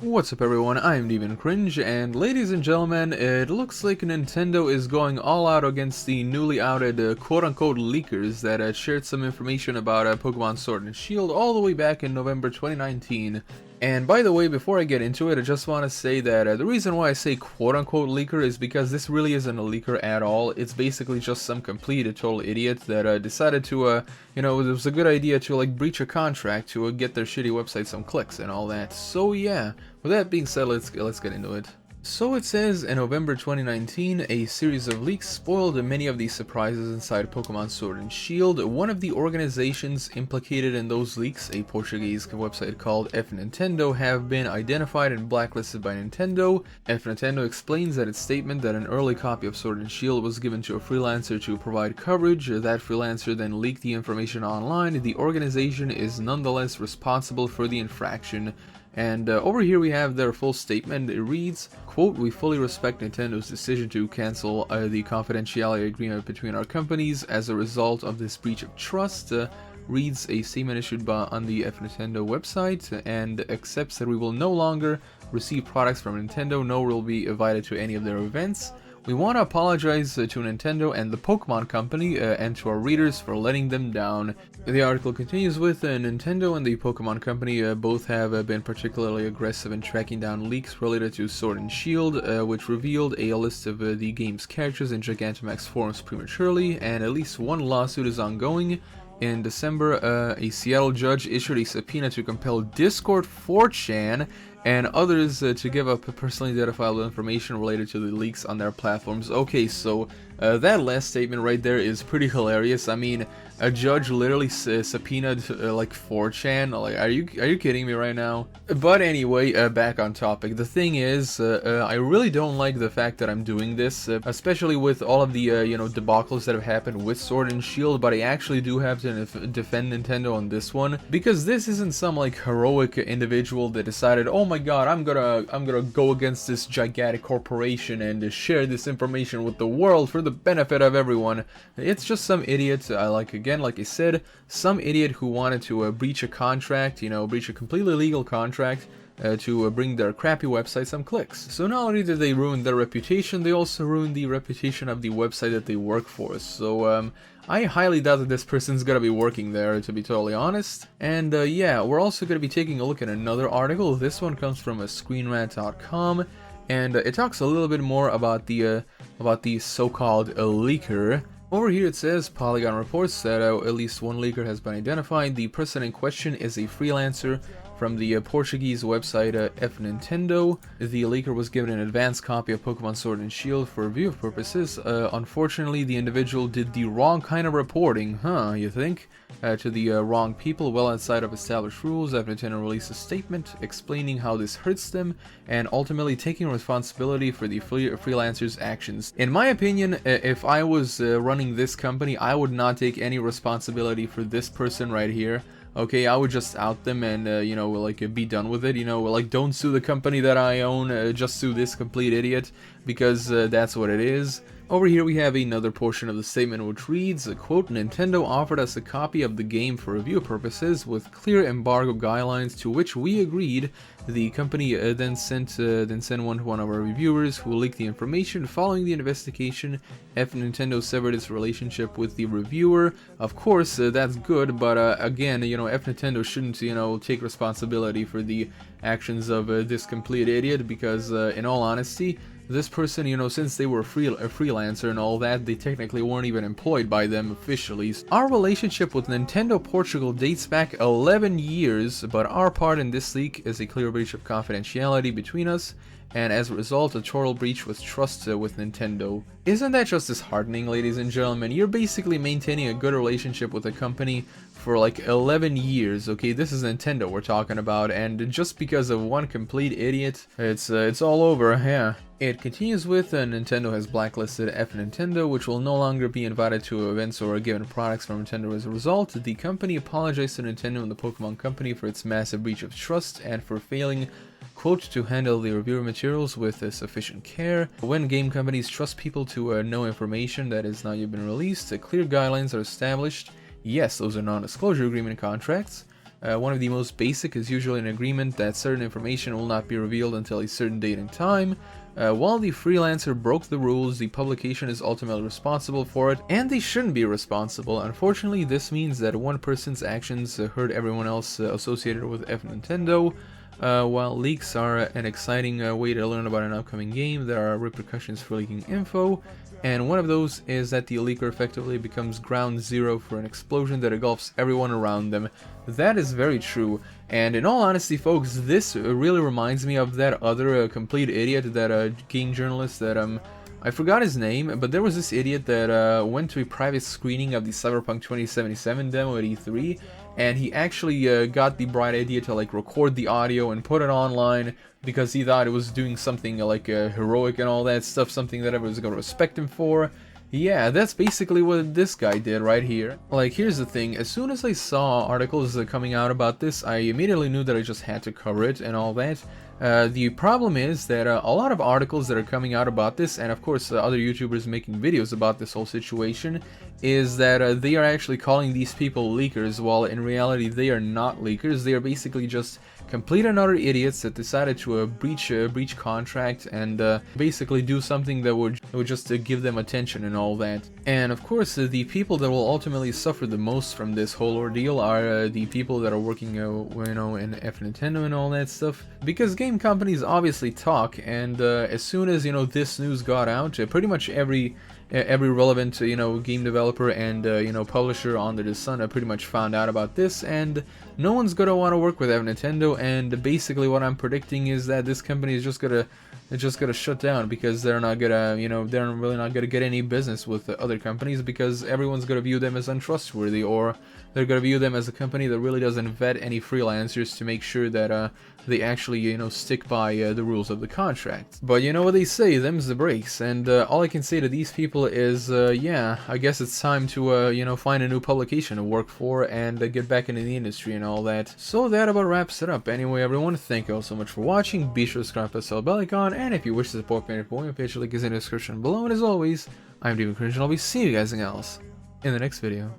What's up everyone, I'm Demon Cringe, and ladies and gentlemen, it looks like Nintendo is going all out against the newly outed quote-unquote leakers that shared some information about Pokemon Sword and Shield all the way back in November 2019. And by the way, before I get into it, I just want to say that the reason why I say quote-unquote leaker is because this really isn't a leaker at all. It's basically just some complete total idiot that decided to, it was a good idea to like breach a contract to get their shitty website some clicks and all that. So yeah, with that being said, let's get into it. So it says, in November 2019, a series of leaks spoiled many of the surprises inside Pokemon Sword and Shield. One of the organizations implicated in those leaks, a Portuguese website called F Nintendo, have been identified and blacklisted by Nintendo. F Nintendo explains that its statement that an early copy of Sword and Shield was given to a freelancer to provide coverage. That freelancer then leaked the information online. The organization is nonetheless responsible for the infraction. And over here we have their full statement. It reads, quote, "We fully respect Nintendo's decision to cancel the confidentiality agreement between our companies as a result of this breach of trust," reads a statement issued on the F Nintendo website, and accepts that we will no longer receive products from Nintendo, nor will be invited to any of their events. We want to apologize to Nintendo and the Pokemon Company and to our readers for letting them down. The article continues with, Nintendo and the Pokemon Company both have been particularly aggressive in tracking down leaks related to Sword and Shield, which revealed a list of the game's characters in Gigantamax forms prematurely, and at least one lawsuit is ongoing. In December, a Seattle judge issued a subpoena to compel Discord 4chan and others to give up personally identifiable information related to the leaks on their platforms. Okay, so that last statement right there is pretty hilarious. I mean, a judge literally subpoenaed like 4chan. Like, are you kidding me right now? But anyway, back on topic. The thing is, I really don't like the fact that I'm doing this, especially with all of the debacles that have happened with Sword and Shield. But I actually do have to defend Nintendo on this one, because this isn't some like heroic individual that decided, oh my god, I'm gonna go against this gigantic corporation and share this information with the world for the benefit of everyone. It's just some idiot, like I said, some idiot who wanted to breach a contract, breach a completely legal contract, to bring their crappy website some clicks. So not only did they ruin their reputation, they also ruined the reputation of the website that they work for. So I highly doubt that this person's gonna be working there, to be totally honest. And yeah, we're also gonna be taking a look at another article. This one comes from screenrant.com, and it talks a little bit more about the so-called leaker. Over here it says, Polygon reports that at least one leaker has been identified. The person in question is a freelancer from the Portuguese website F Nintendo. The leaker was given an advanced copy of Pokemon Sword and Shield for review purposes. Unfortunately, the individual did the wrong kind of reporting, you think? To the wrong people, well outside of established rules. F Nintendo released a statement explaining how this hurts them and ultimately taking responsibility for the freelancer's actions. In my opinion, if I was running this company, I would not take any responsibility for this person right here. Okay, I would just out them and, be done with it, like, don't sue the company that I own, just sue this complete idiot, because that's what it is. Over here we have another portion of the statement which reads, quote, "Nintendo offered us a copy of the game for review purposes with clear embargo guidelines to which we agreed. The company then sent one to one of our reviewers who leaked the information. Following the investigation, F Nintendo severed its relationship with the reviewer." Of course, that's good, but again, F Nintendo shouldn't, take responsibility for the actions of this complete idiot, because in all honesty, this person, since they were a freelancer and all that, they technically weren't even employed by them officially. Our relationship with Nintendo Portugal dates back 11 years, but our part in this leak is a clear breach of confidentiality between us, and as a result, a total breach with trust with Nintendo. Isn't that just disheartening, ladies and gentlemen? You're basically maintaining a good relationship with a company for like 11 years, okay? This is Nintendo we're talking about, and just because of one complete idiot, it's all over, yeah. It continues with, Nintendo has blacklisted F Nintendo, which will no longer be invited to events or given products from Nintendo as a result. The company apologized to Nintendo and the Pokemon Company for its massive breach of trust and for failing, quote, "to handle the reviewer materials with sufficient care. When game companies trust people to know information that has not yet been released, clear guidelines are established." Yes, those are non-disclosure agreement contracts. One of the most basic is usually an agreement that certain information will not be revealed until a certain date and time. While the freelancer broke the rules, the publication is ultimately responsible for it, and they shouldn't be responsible. Unfortunately, this means that one person's actions hurt everyone else associated with Nintendo. While leaks are an exciting way to learn about an upcoming game, there are repercussions for leaking info, and one of those is that the leaker effectively becomes ground zero for an explosion that engulfs everyone around them. That is very true, and in all honesty folks, this really reminds me of that other complete idiot, that game journalist that I forgot his name, but there was this idiot that went to a private screening of the Cyberpunk 2077 demo at E3, and he actually got the bright idea to like record the audio and put it online because he thought it was doing something like heroic and all that stuff, something that everyone's gonna respect him for. Yeah, that's basically what this guy did right here. Like, here's the thing, as soon as I saw articles coming out about this, I immediately knew that I just had to cover it and all that. The problem is that a lot of articles that are coming out about this, and of course other YouTubers making videos about this whole situation, is that they are actually calling these people leakers, while in reality they are not leakers. They are basically just complete and utter idiots that decided to breach contract and basically do something that would just give them attention and all that. And of course the people that will ultimately suffer the most from this whole ordeal are the people that are working you know, in Nintendo and all that stuff, because game companies obviously talk, and as soon as, you know, this news got out, pretty much every relevant, you know, game developer and you know, publisher under the sun pretty much found out about this, and no one's gonna want to work with Nintendo. And basically what I'm predicting is that this company is just gonna shut down, because they're not gonna, you know, they're really not gonna get any business with other companies, because everyone's gonna view them as untrustworthy, or they're gonna view them as a company that really doesn't vet any freelancers to make sure that they actually, you know, stick by the rules of the contract. But you know what they say, them's the breaks, and all I can say to these people is, yeah, I guess it's time to, you know, find a new publication to work for and get back into the industry and all that. So that about wraps it up. Anyway, everyone, thank you all so much for watching. Be sure to subscribe, press the bell icon, and if you wish to support me, my page link is in the description below. And as always, I'm Demon Cringe, and I'll be seeing you guys else in the next video.